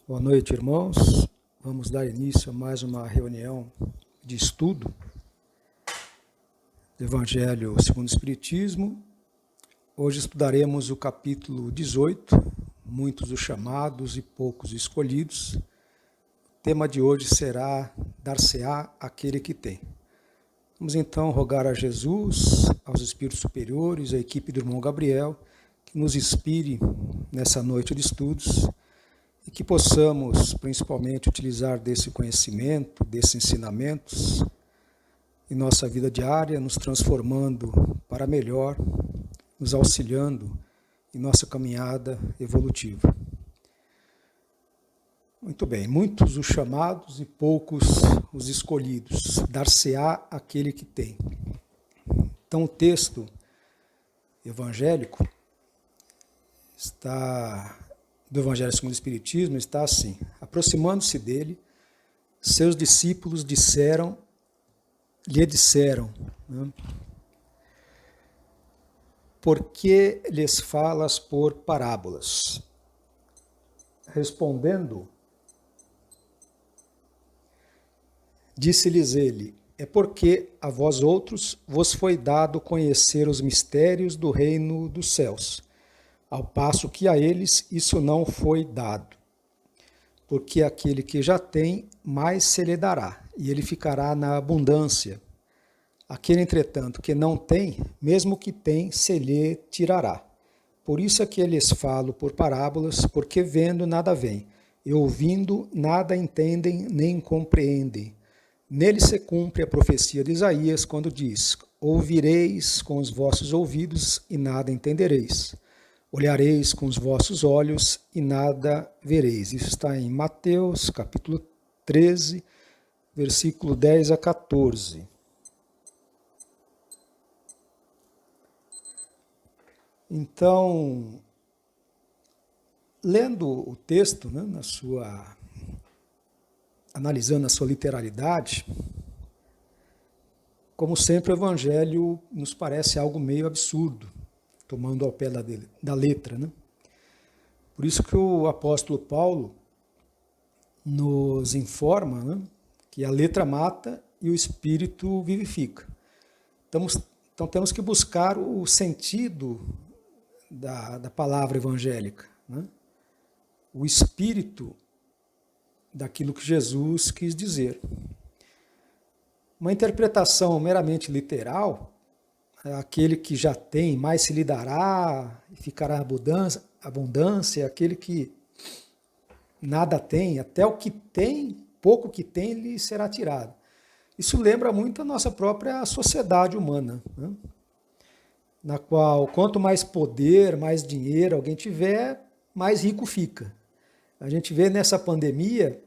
Boa noite, irmãos. Vamos dar início a mais uma reunião de estudo do Evangelho segundo o Espiritismo. Hoje estudaremos o capítulo 18, muitos os chamados e poucos escolhidos. O tema de hoje será dar-se-á aquele que tem. Vamos então rogar a Jesus, aos espíritos superiores, à equipe do irmão Gabriel, que nos inspire nessa noite de estudos e que possamos, principalmente, utilizar desse conhecimento, desses ensinamentos em nossa vida diária, nos transformando para melhor, nos auxiliando em nossa caminhada evolutiva. Muito bem, muitos os chamados e poucos os escolhidos, dar-se-á aquele que tem. Então o texto evangélico do Evangelho segundo o Espiritismo está assim: aproximando-se dele, seus discípulos lhe disseram, né, por que lhes falas por parábolas? Respondendo, disse-lhes ele: é porque a vós outros vos foi dado conhecer os mistérios do reino dos céus, ao passo que a eles isso não foi dado. Porque aquele que já tem, mais se lhe dará, e ele ficará na abundância. Aquele, entretanto, que não tem, mesmo que tem, se lhe tirará. Por isso é que lhes falo por parábolas, porque vendo nada veem, e ouvindo nada entendem nem compreendem. Nele se cumpre a profecia de Isaías, quando diz: ouvireis com os vossos ouvidos e nada entendereis. Olhareis com os vossos olhos e nada vereis. Isso está em Mateus, capítulo 13, versículo 10 a 14. Então, lendo o texto, né, analisando a sua literalidade, como sempre o Evangelho nos parece algo meio absurdo, tomando ao pé da letra, né? Por isso que o apóstolo Paulo nos informa, né, que a letra mata e o espírito vivifica. Então temos que buscar o sentido da palavra evangélica, né? O espírito daquilo que Jesus quis dizer. Uma interpretação meramente literal: aquele que já tem, mais se lhe dará, ficará abundância, aquele que nada tem, até o que tem, pouco que tem, lhe será tirado. Isso lembra muito a nossa própria sociedade humana, né? Na qual, quanto mais poder, mais dinheiro alguém tiver, mais rico fica. A gente vê nessa pandemia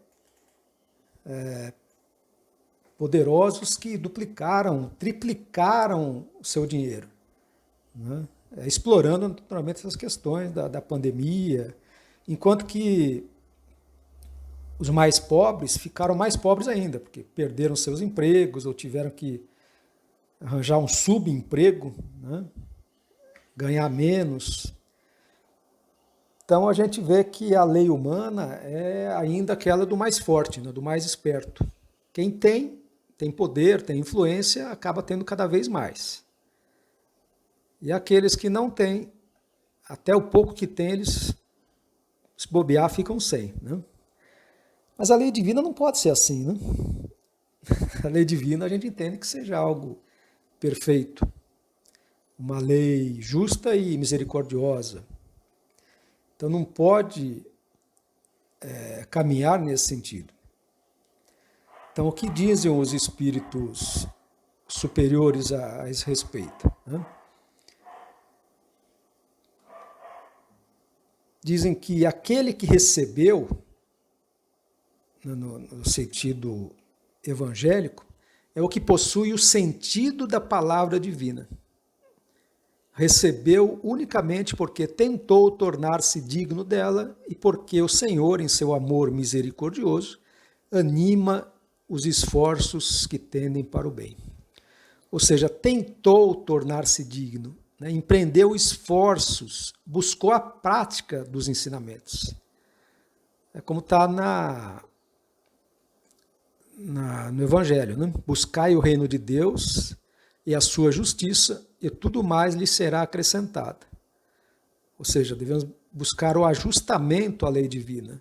poderosos que duplicaram, triplicaram o seu dinheiro, né? Explorando naturalmente essas questões da pandemia, enquanto que os mais pobres ficaram mais pobres ainda, porque perderam seus empregos ou tiveram que arranjar um subemprego, né? Ganhar menos. Então a gente vê que a lei humana é ainda aquela do mais forte, né? Do mais esperto. Quem tem poder, tem influência, acaba tendo cada vez mais. E aqueles que não têm, até o pouco que têm, eles, se bobear, ficam sem, né? Mas a lei divina não pode ser assim, né? A lei divina a gente entende que seja algo perfeito, uma lei justa e misericordiosa. Então não pode caminhar nesse sentido. Então, o que dizem os espíritos superiores a esse respeito, né? Dizem que aquele que recebeu, no sentido evangélico, é o que possui o sentido da palavra divina. Recebeu unicamente porque tentou tornar-se digno dela e porque o Senhor, em seu amor misericordioso, anima os esforços que tendem para o bem. Ou seja, tentou tornar-se digno, né? Empreendeu esforços, buscou a prática dos ensinamentos. É como está no Evangelho, né? Buscai o reino de Deus e a sua justiça, e tudo mais lhe será acrescentado. Ou seja, devemos buscar o ajustamento à lei divina.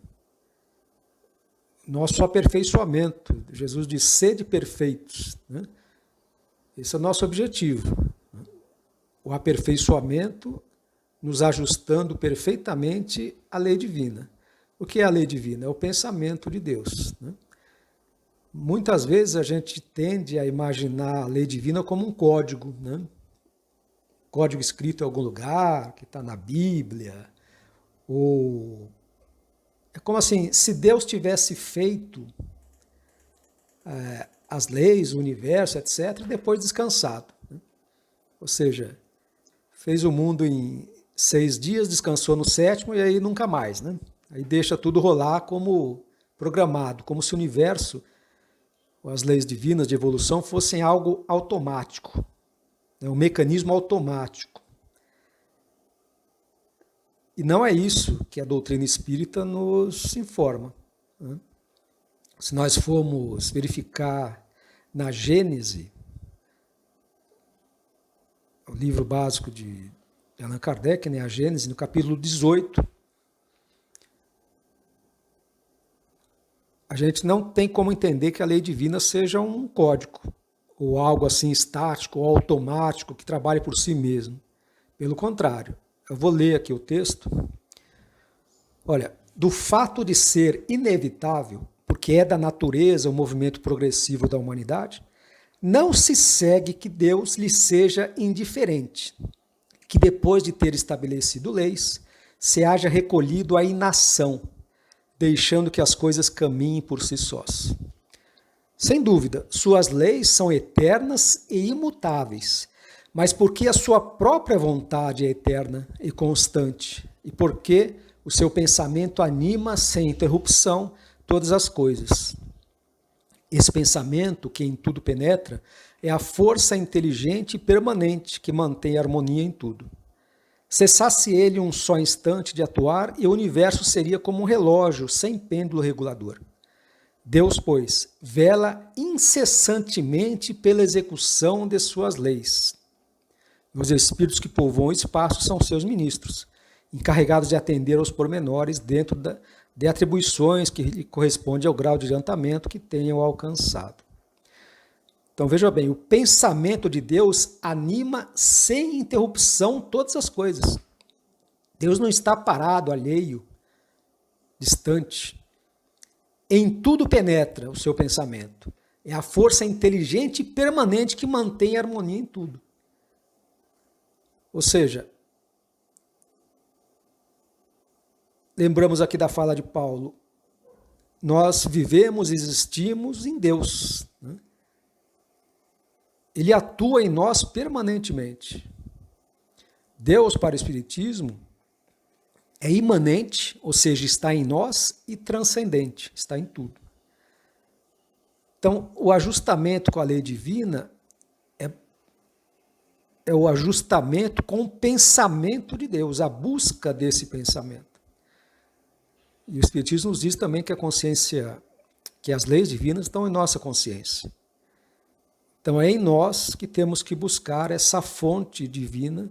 Nosso aperfeiçoamento. Jesus diz, sede perfeitos. Né? Esse é o nosso objetivo. O aperfeiçoamento, nos ajustando perfeitamente à lei divina. O que é a lei divina? É o pensamento de Deus. Né? Muitas vezes a gente tende a imaginar a lei divina como um código, né? Código escrito em algum lugar, que está na Bíblia, ou... É como assim, se Deus tivesse feito as leis, o universo, etc., e depois descansado. Né? Ou seja, fez o mundo em 6 dias, descansou no 7º e aí nunca mais. Né? Aí deixa tudo rolar como programado, como se o universo, as leis divinas de evolução, fossem algo automático, né? Um mecanismo automático. E não é isso que a doutrina espírita nos informa. Né? Se nós formos verificar na Gênese, o livro básico de Allan Kardec, né, a Gênese, no capítulo 18, a gente não tem como entender que a lei divina seja um código, ou algo assim estático, ou automático, que trabalhe por si mesmo. Pelo contrário, eu vou ler aqui o texto. Olha, do fato de ser inevitável, porque é da natureza o movimento progressivo da humanidade, não se segue que Deus lhe seja indiferente, que depois de ter estabelecido leis, se haja recolhido à inação, deixando que as coisas caminhem por si sós. Sem dúvida, suas leis são eternas e imutáveis, mas porque a sua própria vontade é eterna e constante, e porque o seu pensamento anima sem interrupção todas as coisas. Esse pensamento, que em tudo penetra, é a força inteligente e permanente que mantém a harmonia em tudo. Cessasse ele um só instante de atuar e o universo seria como um relógio sem pêndulo regulador. Deus, pois, vela incessantemente pela execução de suas leis. Os espíritos que povoam o espaço são seus ministros, encarregados de atender aos pormenores dentro de atribuições que lhe correspondem ao grau de adiantamento que tenham alcançado. Então veja bem, o pensamento de Deus anima sem interrupção todas as coisas. Deus não está parado, alheio, distante. Em tudo penetra o seu pensamento. É a força inteligente e permanente que mantém a harmonia em tudo. Ou seja, lembramos aqui da fala de Paulo, nós vivemos e existimos em Deus. Né? Ele atua em nós permanentemente. Deus, para o Espiritismo, é imanente, ou seja, está em nós, e transcendente, está em tudo. Então, o ajustamento com a lei divina é o ajustamento com o pensamento de Deus, a busca desse pensamento. E o Espiritismo nos diz também que a consciência, que as leis divinas estão em nossa consciência. Então é em nós que temos que buscar essa fonte divina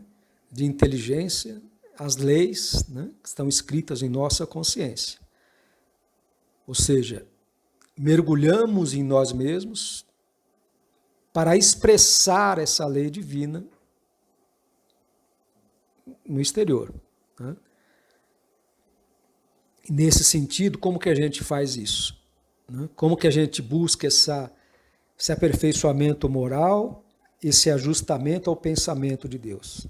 de inteligência, as leis, né, que estão escritas em nossa consciência. Ou seja, mergulhamos em nós mesmos para expressar essa lei divina no exterior. Né? Nesse sentido, como que a gente faz isso? Né? Como que a gente busca esse aperfeiçoamento moral, esse ajustamento ao pensamento de Deus?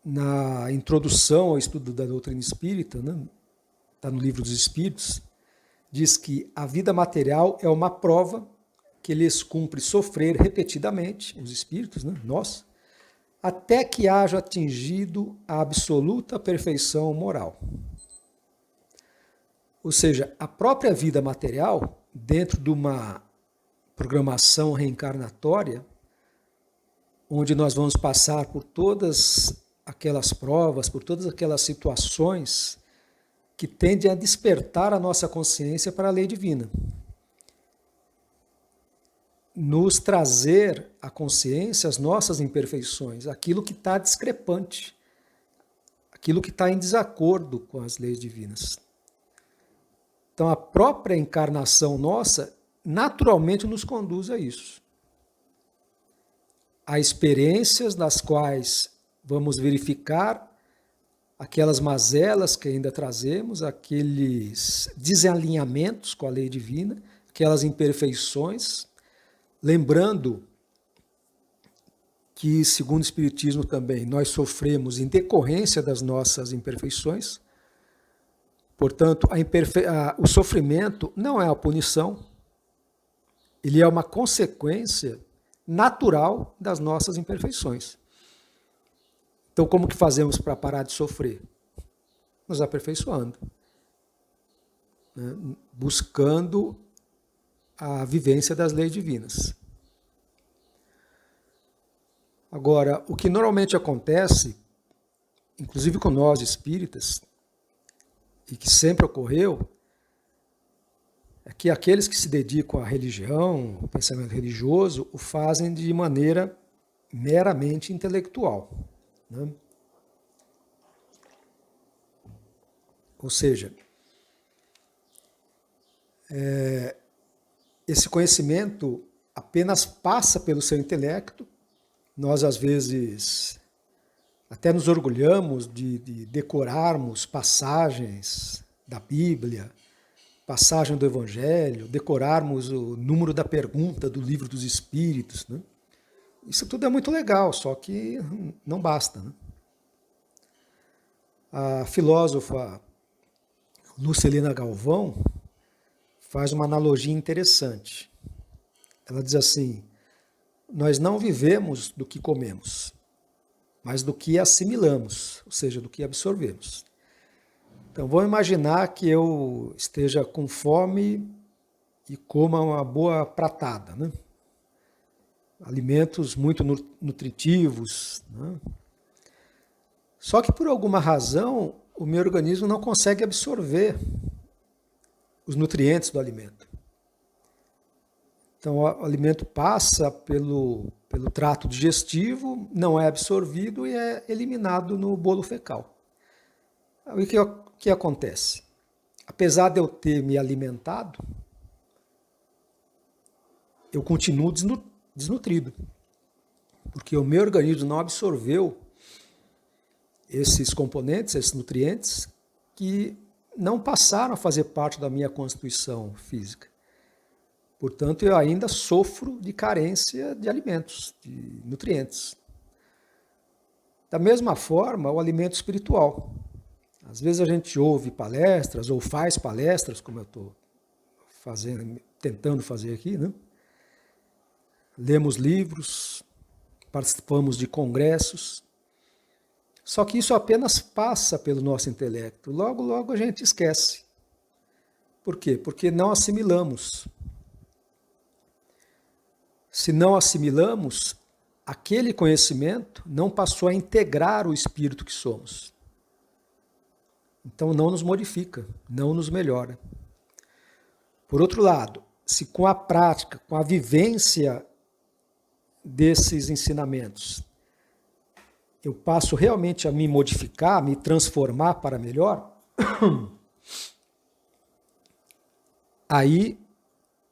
Na introdução ao estudo da doutrina espírita, né, está no Livro dos Espíritos, diz que a vida material é uma prova que lhes cumpre sofrer repetidamente, os espíritos, né, nós, até que haja atingido a absoluta perfeição moral. Ou seja, a própria vida material, dentro de uma programação reencarnatória, onde nós vamos passar por todas aquelas provas, por todas aquelas situações que tende a despertar a nossa consciência para a lei divina. Nos trazer à consciência as nossas imperfeições, aquilo que está discrepante, aquilo que está em desacordo com as leis divinas. Então, a própria encarnação nossa naturalmente nos conduz a isso. Há experiências nas quais vamos verificar aquelas mazelas que ainda trazemos, aqueles desalinhamentos com a lei divina, aquelas imperfeições, lembrando que, segundo o Espiritismo também, nós sofremos em decorrência das nossas imperfeições. Portanto, o sofrimento não é a punição, ele é uma consequência natural das nossas imperfeições. Então, como que fazemos para parar de sofrer? Nos aperfeiçoando, né? Buscando a vivência das leis divinas. Agora, o que normalmente acontece, inclusive com nós espíritas, e que sempre ocorreu, é que aqueles que se dedicam à religião, ao pensamento religioso, o fazem de maneira meramente intelectual, né? Ou seja, esse conhecimento apenas passa pelo seu intelecto. Nós, às vezes, até nos orgulhamos de decorarmos passagens da Bíblia, passagem do Evangelho, decorarmos o número da pergunta do Livro dos Espíritos, né? Isso tudo é muito legal, só que não basta, né? A filósofa Lucilena Galvão faz uma analogia interessante. Ela diz assim: nós não vivemos do que comemos, mas do que assimilamos, ou seja, do que absorvemos. Então, vamos imaginar que eu esteja com fome e coma uma boa pratada, né? Alimentos muito nutritivos, né? Só que, por alguma razão, o meu organismo não consegue absorver os nutrientes do alimento. Então, o alimento passa pelo trato digestivo, não é absorvido e é eliminado no bolo fecal. Aí, o que acontece? Apesar de eu ter me alimentado, eu continuo desnutrido, porque o meu organismo não absorveu esses componentes, esses nutrientes, que não passaram a fazer parte da minha constituição física. Portanto, eu ainda sofro de carência de alimentos, de nutrientes. Da mesma forma, o alimento espiritual. Às vezes a gente ouve palestras ou faz palestras, como eu estou tentando fazer aqui, né? Lemos livros, participamos de congressos. Só que isso apenas passa pelo nosso intelecto. Logo, logo a gente esquece. Por quê? Porque não assimilamos. Se não assimilamos, aquele conhecimento não passou a integrar o espírito que somos. Então não nos modifica, não nos melhora. Por outro lado, se com a prática, com a vivência desses ensinamentos, eu passo realmente a me modificar, a me transformar para melhor, aí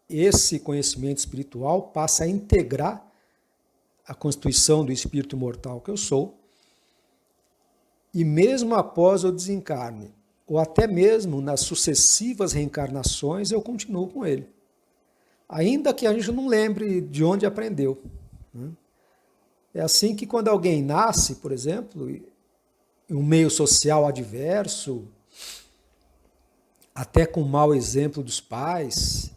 esse conhecimento espiritual passa a integrar a constituição do espírito imortal que eu sou, e mesmo após o desencarne, ou até mesmo nas sucessivas reencarnações, eu continuo com ele. Ainda que a gente não lembre de onde aprendeu, né? É assim que quando alguém nasce, por exemplo, em um meio social adverso, até com mau exemplo dos pais,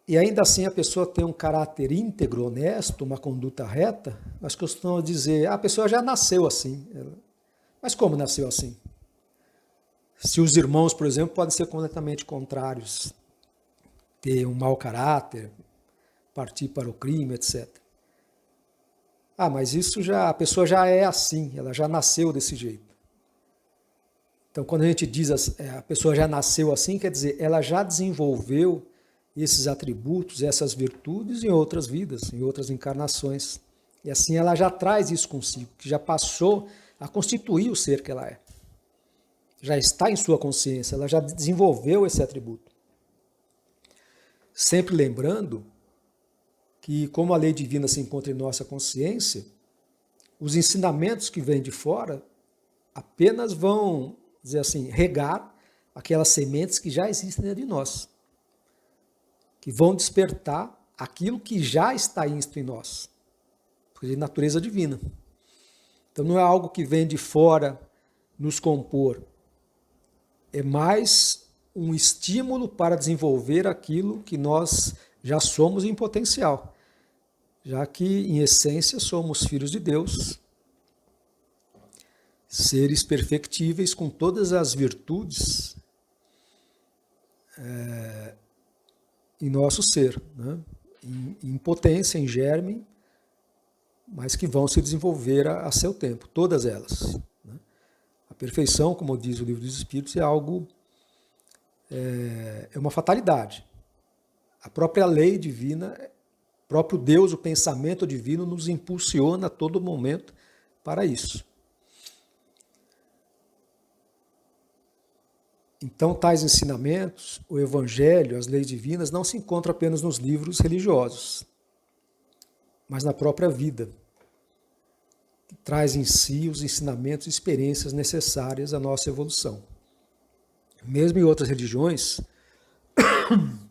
e ainda assim a pessoa tem um caráter íntegro, honesto, uma conduta reta, nós costumamos dizer, a pessoa já nasceu assim. Mas como nasceu assim? Se os irmãos, por exemplo, podem ser completamente contrários, ter um mau caráter, partir para o crime, etc. Ah, mas isso a pessoa já é assim, ela já nasceu desse jeito. Então, quando a gente diz a pessoa já nasceu assim, quer dizer, ela já desenvolveu esses atributos, essas virtudes em outras vidas, em outras encarnações. E assim ela já traz isso consigo, que já passou a constituir o ser que ela é. Já está em sua consciência, ela já desenvolveu esse atributo. Sempre lembrando que, como a lei divina se encontra em nossa consciência, os ensinamentos que vêm de fora apenas vão, dizer assim, regar aquelas sementes que já existem dentro de nós, que vão despertar aquilo que já está insto em nós, porque é de natureza divina. Então não é algo que vem de fora nos compor, é mais um estímulo para desenvolver aquilo que nós já somos em potencial, já que, em essência, somos filhos de Deus, seres perfectíveis com todas as virtudes em nosso ser, né? Em potência, em germe, mas que vão se desenvolver a seu tempo, todas elas. Né? A perfeição, como diz o Livro dos Espíritos, é algo, é uma fatalidade. A própria lei divina, o próprio Deus, o pensamento divino, nos impulsiona a todo momento para isso. Então, tais ensinamentos, o Evangelho, as leis divinas, não se encontram apenas nos livros religiosos, mas na própria vida, que traz em si os ensinamentos e experiências necessárias à nossa evolução. Mesmo em outras religiões,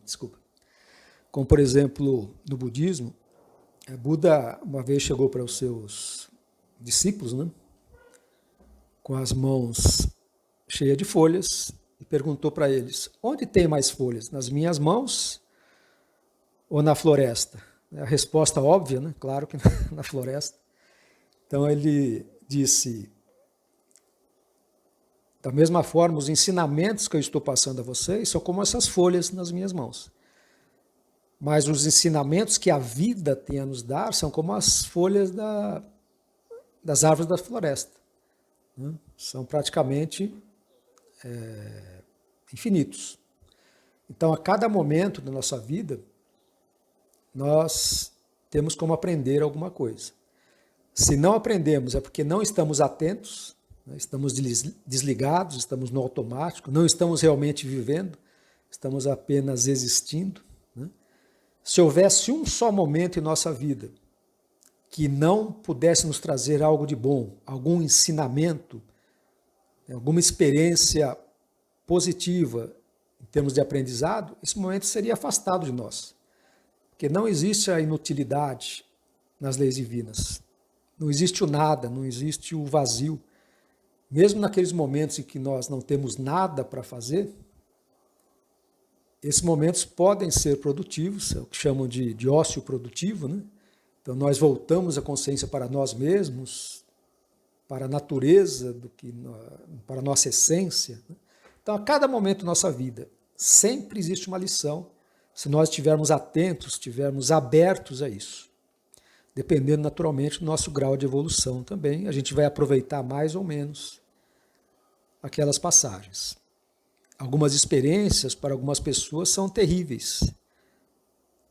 desculpa, como por exemplo no budismo, Buda uma vez chegou para os seus discípulos, né, com as mãos cheias de folhas, e perguntou para eles: onde tem mais folhas, nas minhas mãos ou na floresta? A resposta óbvia, né? Claro que na floresta. Então ele disse: da mesma forma, os ensinamentos que eu estou passando a vocês são como essas folhas nas minhas mãos. Mas os ensinamentos que a vida tem a nos dar são como as folhas das árvores da floresta. Né? São praticamente infinitos. Então, a cada momento da nossa vida, nós temos como aprender alguma coisa. Se não aprendemos, é porque não estamos atentos, né? Estamos desligados, estamos no automático, não estamos realmente vivendo, estamos apenas existindo. Né? Se houvesse um só momento em nossa vida que não pudesse nos trazer algo de bom, algum ensinamento, alguma experiência positiva em termos de aprendizado, esse momento seria afastado de nós. Porque não existe a inutilidade nas leis divinas. Não existe o nada, não existe o vazio. Mesmo naqueles momentos em que nós não temos nada para fazer, esses momentos podem ser produtivos, é o que chamam de ócio produtivo, né? Então nós voltamos a consciência para nós mesmos, para a natureza, para a nossa essência. Né? Então, a cada momento da nossa vida, sempre existe uma lição, se nós estivermos atentos, estivermos abertos a isso. Dependendo, naturalmente, do nosso grau de evolução também, a gente vai aproveitar mais ou menos aquelas passagens. Algumas experiências, para algumas pessoas, são terríveis.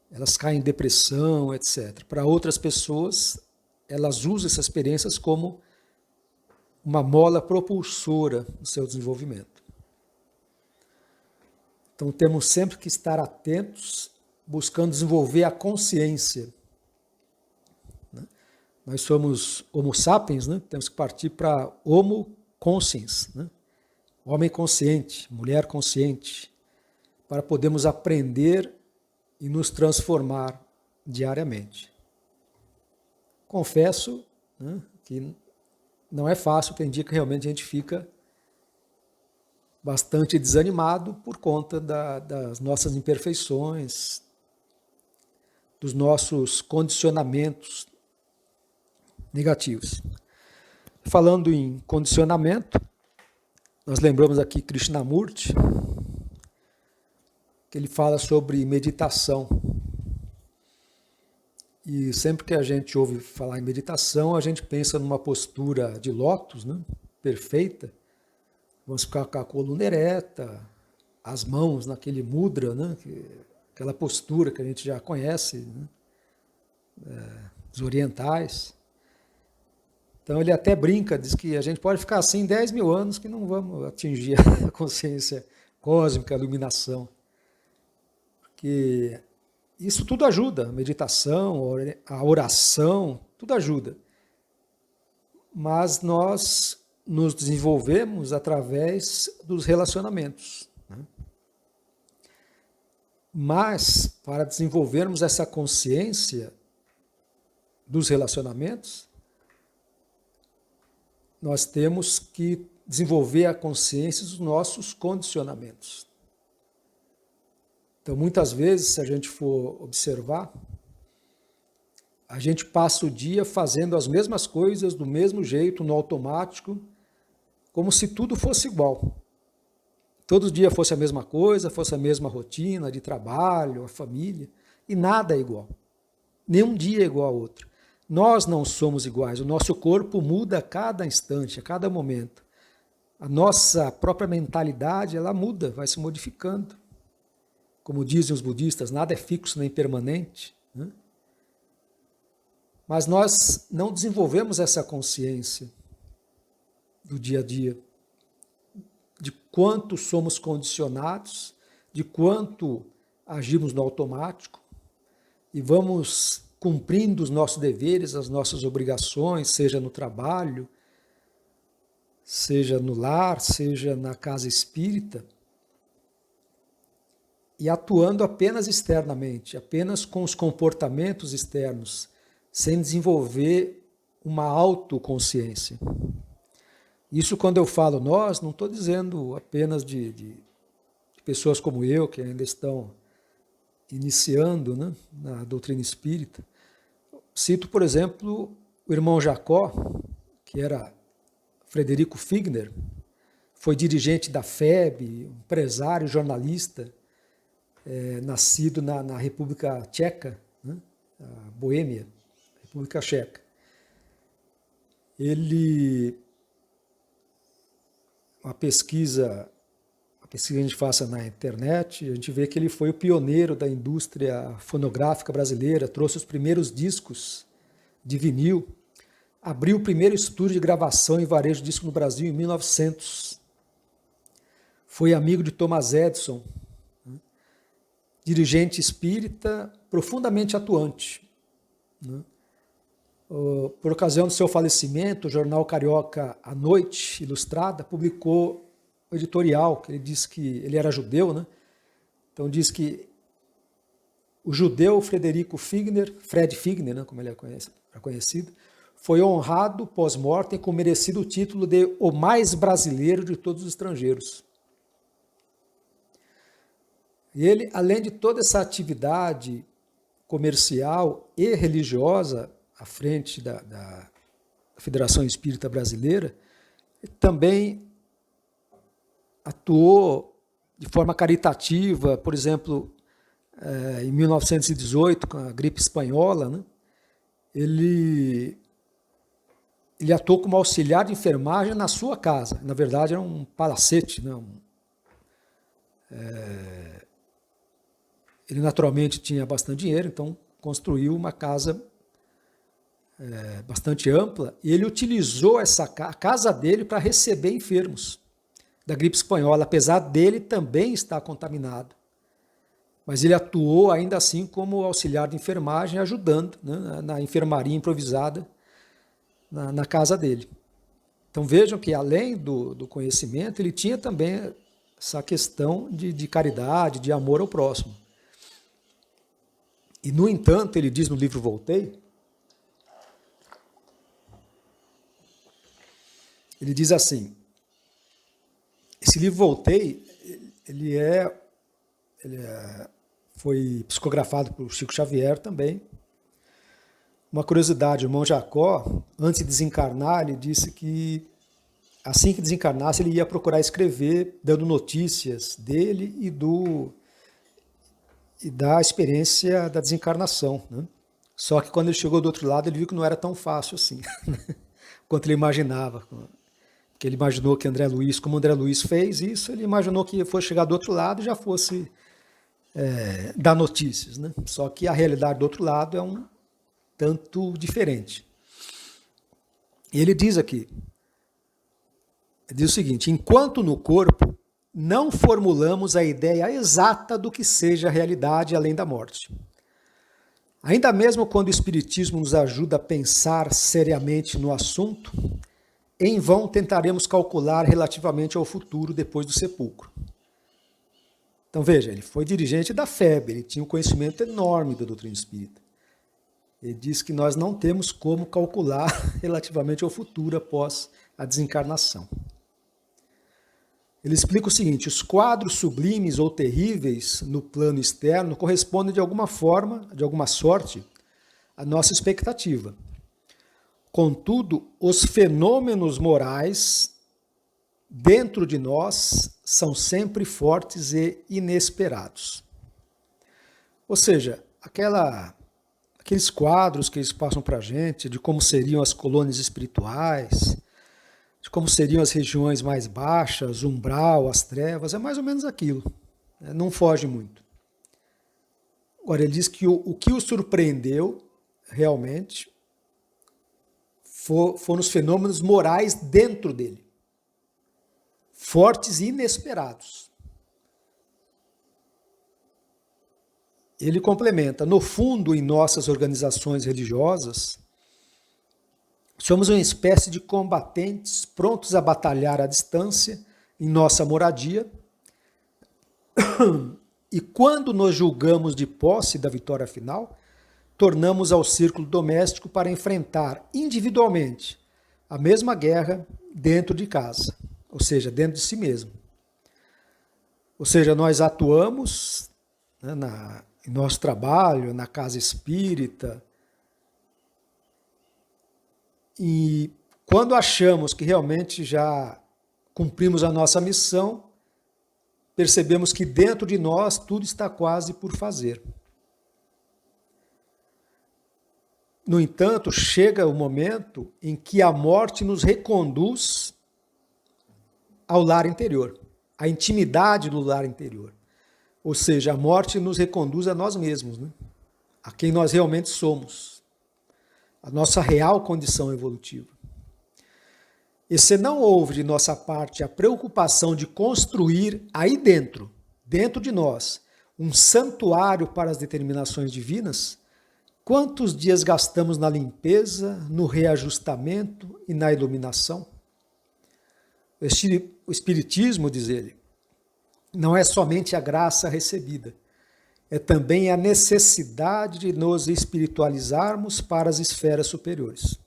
Elas caem em depressão, etc. Para outras pessoas, elas usam essas experiências como uma mola propulsora do seu desenvolvimento. Então, temos sempre que estar atentos, buscando desenvolver a consciência. Nós somos homo sapiens, né? Temos que partir para homo consciens, né? Homem consciente, mulher consciente, para podermos aprender e nos transformar diariamente. Confesso, né, que não é fácil, tem dia que realmente a gente fica bastante desanimado por conta das nossas imperfeições, dos nossos condicionamentos negativos. Falando em condicionamento, nós lembramos aqui Krishnamurti, que ele fala sobre meditação. E sempre que a gente ouve falar em meditação, a gente pensa numa postura de lótus, né, perfeita, vamos ficar com a coluna ereta, as mãos naquele mudra, né? Aquela postura que a gente já conhece, né? Os orientais. Então ele até brinca, diz que a gente pode ficar assim 10 mil anos que não vamos atingir a consciência cósmica, a iluminação. Porque isso tudo ajuda, a meditação, a oração, tudo ajuda. Mas nós nos desenvolvemos através dos relacionamentos. Né? Mas, para desenvolvermos essa consciência dos relacionamentos, nós temos que desenvolver a consciência dos nossos condicionamentos. Então, muitas vezes, se a gente for observar, a gente passa o dia fazendo as mesmas coisas do mesmo jeito, no automático, como se tudo fosse igual. Todo dia fosse a mesma coisa, fosse a mesma rotina de trabalho, a família, e nada é igual. Nenhum dia é igual ao outro. Nós não somos iguais, o nosso corpo muda a cada instante, a cada momento. A nossa própria mentalidade, ela muda, vai se modificando. Como dizem os budistas, nada é fixo nem permanente. Né? Mas nós não desenvolvemos essa consciência do dia a dia, de quanto somos condicionados, de quanto agimos no automático e vamos cumprindo os nossos deveres, as nossas obrigações, seja no trabalho, seja no lar, seja na casa espírita, e atuando apenas externamente, apenas com os comportamentos externos, sem desenvolver uma autoconsciência. Isso, quando eu falo nós, não estou dizendo apenas de pessoas como eu, que ainda estão iniciando, né, na doutrina espírita. Cito, por exemplo, o irmão Jacó, que era Frederico Figner, foi dirigente da FEB, empresário, jornalista, nascido na República Tcheca, né, a Boêmia, República Tcheca. Ele, a pesquisa que a gente faça na internet, a gente vê que ele foi o pioneiro da indústria fonográfica brasileira, trouxe os primeiros discos de vinil, abriu o primeiro estúdio de gravação e varejo de disco no Brasil em 1900. Foi amigo de Thomas Edison, né? Dirigente espírita, profundamente atuante. Né? Por ocasião do seu falecimento, o jornal Carioca à Noite, Ilustrada, publicou o editorial, que ele disse que ele era judeu, né? Então diz que o judeu Frederico Figner, Fred Figner, né, como ele é conhecido, foi honrado pós-mortem com o merecido título de o mais brasileiro de todos os estrangeiros. E ele, além de toda essa atividade comercial e religiosa à frente da Federação Espírita Brasileira, também atuou de forma caritativa, por exemplo, em 1918, com a gripe espanhola, né? Ele atuou como auxiliar de enfermagem na sua casa. Na verdade, era um palacete. Né? Ele naturalmente tinha bastante dinheiro, então construiu uma casa bastante ampla, e ele utilizou a casa dele para receber enfermos da gripe espanhola, apesar dele também estar contaminado. Mas ele atuou ainda assim como auxiliar de enfermagem, ajudando, né, na enfermaria improvisada na casa dele. Então vejam que além do conhecimento, ele tinha também essa questão de caridade, de amor ao próximo. E, no entanto, ele diz no livro Voltei, ele diz assim, esse livro Voltei, foi psicografado por Chico Xavier também. Uma curiosidade, o irmão Jacó, antes de desencarnar, ele disse que assim que desencarnasse, ele ia procurar escrever, dando notícias dele e da experiência da desencarnação. Né? Só que quando ele chegou do outro lado, ele viu que não era tão fácil assim, quanto ele imaginava. que ele imaginou que André Luiz, como André Luiz fez isso, ele imaginou que fosse chegar do outro lado e já fosse dar notícias, né? Só que a realidade do outro lado é um tanto diferente. E ele diz aqui, ele diz o seguinte: enquanto no corpo não formulamos a ideia exata do que seja a realidade além da morte. Ainda mesmo quando o Espiritismo nos ajuda a pensar seriamente no assunto, em vão tentaremos calcular relativamente ao futuro depois do sepulcro. Então veja, ele foi dirigente da FEB, ele tinha um conhecimento enorme da doutrina espírita. Ele diz que nós não temos como calcular relativamente ao futuro após a desencarnação. Ele explica o seguinte: os quadros sublimes ou terríveis no plano externo correspondem de alguma forma, de alguma sorte, à nossa expectativa. Contudo, os fenômenos morais dentro de nós são sempre fortes e inesperados. Ou seja, aqueles quadros que eles passam para a gente de como seriam as colônias espirituais, de como seriam as regiões mais baixas, o umbral, as trevas, é mais ou menos aquilo. Não foge muito. Agora, ele diz que o que o surpreendeu realmente foram os fenômenos morais dentro dele, fortes e inesperados. Ele complementa: no fundo, em nossas organizações religiosas, somos uma espécie de combatentes prontos a batalhar à distância em nossa moradia, e quando nos julgamos de posse da vitória final, tornamos ao círculo doméstico para enfrentar individualmente a mesma guerra dentro de casa, ou seja, dentro de si mesmo. Ou seja, nós atuamos, né, em nosso trabalho, na casa espírita, e quando achamos que realmente já cumprimos a nossa missão, percebemos que dentro de nós tudo está quase por fazer. No entanto, chega o momento em que a morte nos reconduz ao lar interior, à intimidade do lar interior. Ou seja, a morte nos reconduz a nós mesmos, né? A quem nós realmente somos, a nossa real condição evolutiva. E se não houve de nossa parte a preocupação de construir aí dentro de nós, um santuário para as determinações divinas, quantos dias gastamos na limpeza, no reajustamento e na iluminação? O Espiritismo, diz ele, não é somente a graça recebida, é também a necessidade de nos espiritualizarmos para as esferas superiores.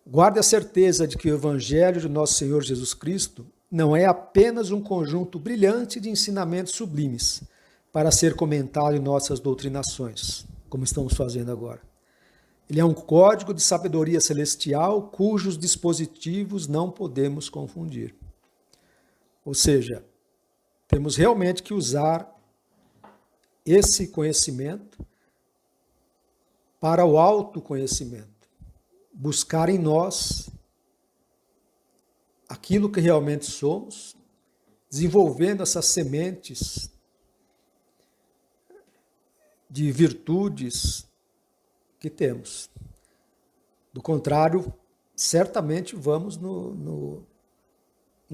Guarde a certeza de que o Evangelho de Nosso Senhor Jesus Cristo não é apenas um conjunto brilhante de ensinamentos sublimes para ser comentado em nossas doutrinações, como estamos fazendo agora. Ele é um código de sabedoria celestial cujos dispositivos não podemos confundir. Ou seja, temos realmente que usar esse conhecimento para o autoconhecimento. Buscar em nós aquilo que realmente somos, desenvolvendo essas sementes de virtudes que temos. Do contrário, certamente vamos nos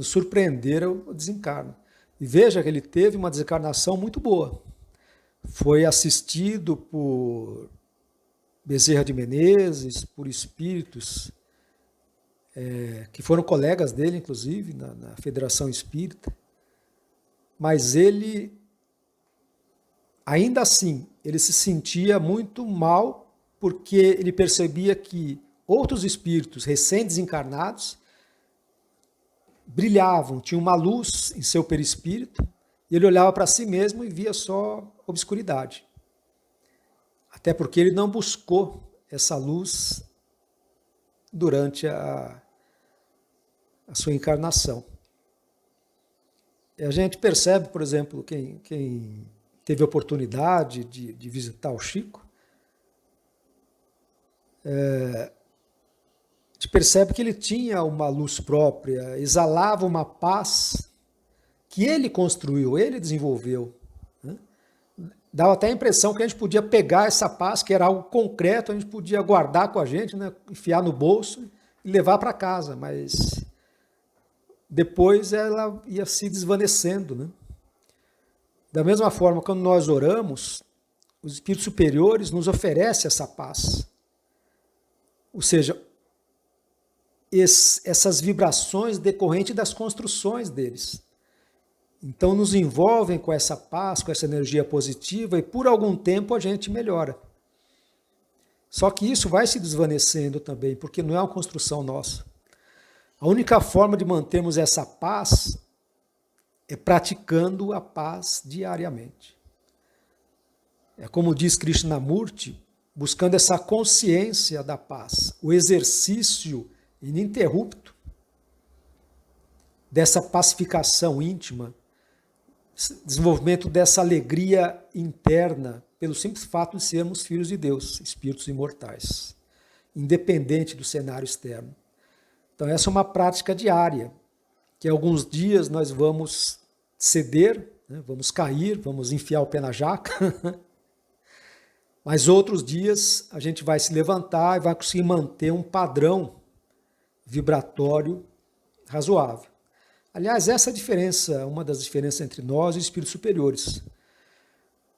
surpreender ao desencarno. E veja que ele teve uma desencarnação muito boa. Foi assistido por Bezerra de Menezes, por espíritos que foram colegas dele, inclusive, na Federação Espírita. Mas ele, ainda assim, ele se sentia muito mal porque ele percebia que outros espíritos recém-desencarnados brilhavam, tinham uma luz em seu perispírito, e ele olhava para si mesmo e via só obscuridade. Até porque ele não buscou essa luz durante a sua encarnação. E a gente percebe, por exemplo, quem teve a oportunidade de visitar o Chico, gente percebe que ele tinha uma luz própria, exalava uma paz que ele construiu, ele desenvolveu. Né? Dava até a impressão que a gente podia pegar essa paz, que era algo concreto, a gente podia guardar com a gente, né? Enfiar no bolso e levar para casa, mas depois ela ia se desvanecendo. Né? Da mesma forma, quando nós oramos, os espíritos superiores nos oferecem essa paz. Ou seja, essas vibrações decorrentes das construções deles. Então nos envolvem com essa paz, com essa energia positiva e por algum tempo a gente melhora. Só que isso vai se desvanecendo também, porque não é uma construção nossa. A única forma de mantermos essa paz é praticando a paz diariamente. É como diz Krishnamurti, buscando essa consciência da paz, o exercício ininterrupto dessa pacificação íntima, desenvolvimento dessa alegria interna, pelo simples fato de sermos filhos de Deus, espíritos imortais, independente do cenário externo. Então essa é uma prática diária, que alguns dias nós vamos ceder, né, vamos cair, vamos enfiar o pé na jaca, mas outros dias a gente vai se levantar e vai conseguir manter um padrão vibratório razoável. Aliás, essa é a diferença, uma das diferenças entre nós e os espíritos superiores.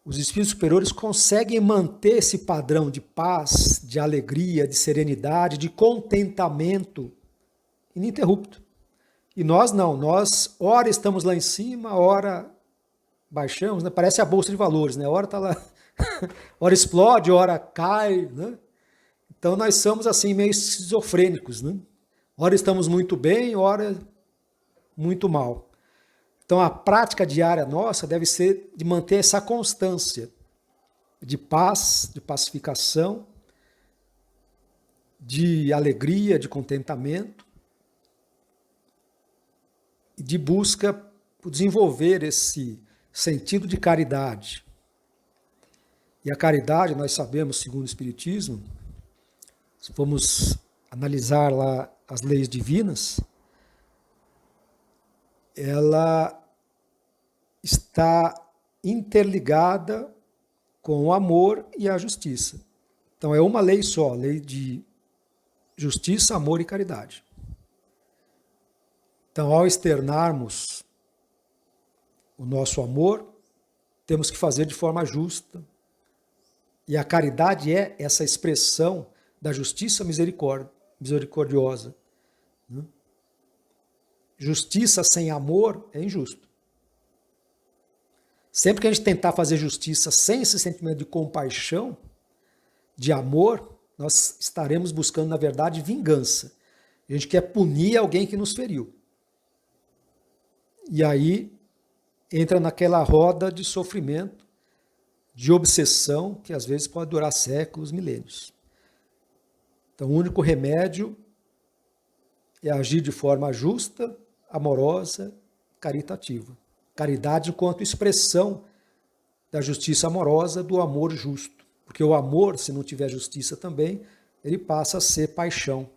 Os espíritos superiores conseguem manter esse padrão de paz, de alegria, de serenidade, de contentamento ininterrupto. E nós não, nós ora estamos lá em cima, ora baixamos, né? Parece a bolsa de valores, né? Ora está lá, ora explode, ora cai, né? Então nós somos assim meio esquizofrênicos, né? Ora estamos muito bem, ora muito mal. Então a prática diária nossa deve ser de manter essa constância de paz, de pacificação, de alegria, de contentamento e de busca por desenvolver esse sentido de caridade. E a caridade, nós sabemos, segundo o Espiritismo, se formos analisar lá as leis divinas, ela está interligada com o amor e a justiça. Então é uma lei só, lei de justiça, amor e caridade. Então, ao externarmos o nosso amor, temos que fazer de forma justa. E a caridade é essa expressão da justiça misericordiosa. Justiça sem amor é injusto. Sempre que a gente tentar fazer justiça sem esse sentimento de compaixão, de amor, nós estaremos buscando, na verdade, vingança. A gente quer punir alguém que nos feriu. E aí entra naquela roda de sofrimento, de obsessão, que às vezes pode durar séculos, milênios. Então, o único remédio é agir de forma justa, amorosa, caritativa. Caridade enquanto expressão da justiça amorosa, do amor justo. Porque o amor, se não tiver justiça também, ele passa a ser paixão,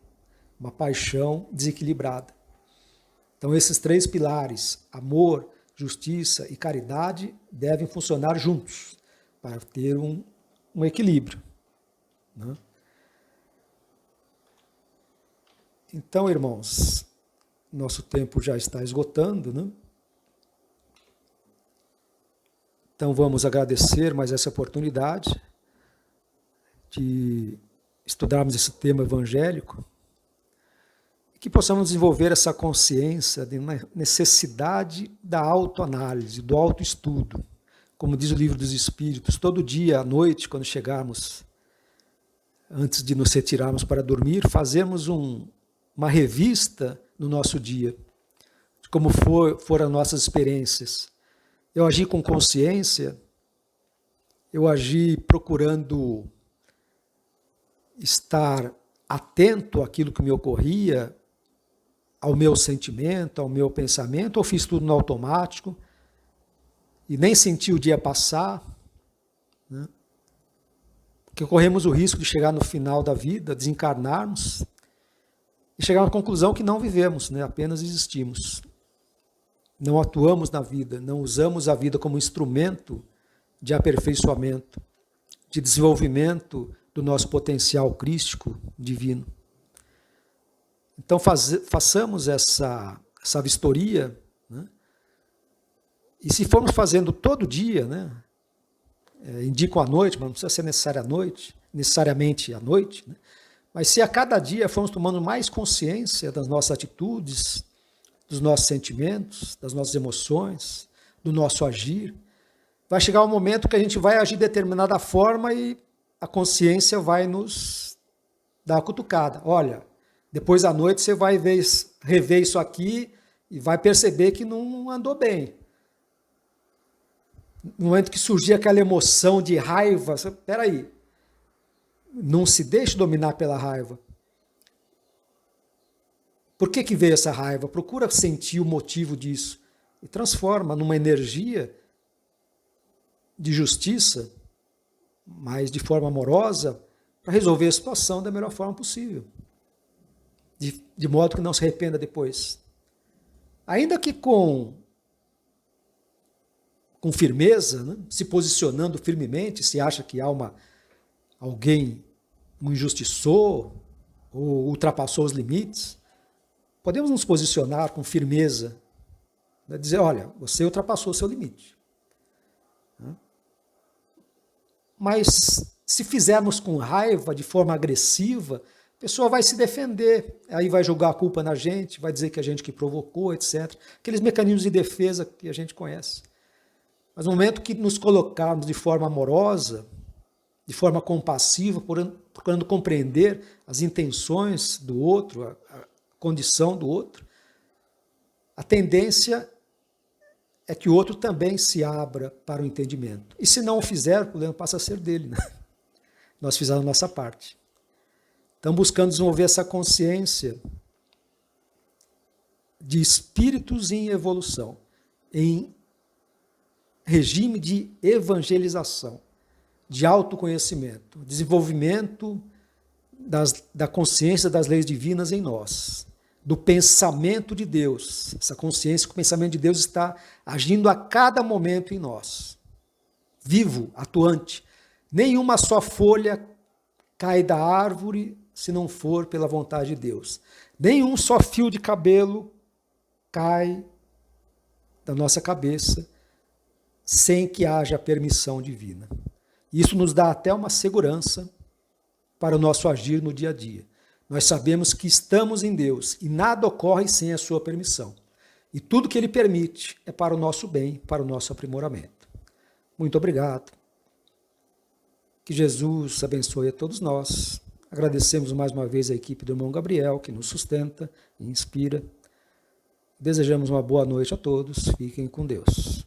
uma paixão desequilibrada. Então, esses três pilares, amor, justiça e caridade, devem funcionar juntos para ter um equilíbrio. Né? Então, irmãos, nosso tempo já está esgotando, né? Então, vamos agradecer mais essa oportunidade de estudarmos esse tema evangélico, que possamos desenvolver essa consciência de uma necessidade da autoanálise, do autoestudo. Como diz o Livro dos Espíritos, todo dia à noite, quando chegarmos, antes de nos retirarmos para dormir, fazermos uma revista no nosso dia, de como foram as nossas experiências. Eu agi com consciência, eu agi procurando estar atento àquilo que me ocorria, ao meu sentimento, ao meu pensamento, ou fiz tudo no automático e nem senti o dia passar, né? Porque corremos o risco de chegar no final da vida, desencarnarmos e chegar à conclusão que não vivemos, né? Apenas existimos. Não atuamos na vida, não usamos a vida como instrumento de aperfeiçoamento, de desenvolvimento do nosso potencial crístico divino. Então façamos essa vistoria, né? E se formos fazendo todo dia, né? Indico à noite, mas não precisa ser necessariamente à noite, né? Mas se a cada dia formos tomando mais consciência das nossas atitudes, dos nossos sentimentos, das nossas emoções, do nosso agir, vai chegar um momento que a gente vai agir de determinada forma e a consciência vai nos dar a cutucada. Olha, depois à noite você vai rever isso aqui e vai perceber que não andou bem. No momento que surgir aquela emoção de raiva, espera aí, não se deixe dominar pela raiva. Por que veio essa raiva? Procura sentir o motivo disso e transforma numa energia de justiça, mas de forma amorosa, para resolver a situação da melhor forma possível, de modo que não se arrependa depois. Ainda que com firmeza, né? Se posicionando firmemente, se acha que há alguém o injustiçou ou ultrapassou os limites, podemos nos posicionar com firmeza, né? Dizer, olha, você ultrapassou o seu limite. Mas se fizermos com raiva, de forma agressiva, a pessoa vai se defender, aí vai jogar a culpa na gente, vai dizer que a gente que provocou, etc. Aqueles mecanismos de defesa que a gente conhece. Mas no momento que nos colocarmos de forma amorosa, de forma compassiva, procurando compreender as intenções do outro, a condição do outro, a tendência é que o outro também se abra para o entendimento. E se não o fizer, o problema passa a ser dele, né? Nós fizemos a nossa parte. Então, buscando desenvolver essa consciência de espíritos em evolução, em regime de evangelização, de autoconhecimento, desenvolvimento da consciência das leis divinas em nós, do pensamento de Deus. Essa consciência que o pensamento de Deus está agindo a cada momento em nós, vivo, atuante. Nenhuma só folha cai da árvore se não for pela vontade de Deus. Nenhum só fio de cabelo cai da nossa cabeça sem que haja permissão divina. Isso nos dá até uma segurança para o nosso agir no dia a dia. Nós sabemos que estamos em Deus e nada ocorre sem a sua permissão. E tudo que Ele permite é para o nosso bem, para o nosso aprimoramento. Muito obrigado. Que Jesus abençoe a todos nós. Agradecemos mais uma vez a equipe do irmão Gabriel, que nos sustenta e inspira. Desejamos uma boa noite a todos. Fiquem com Deus.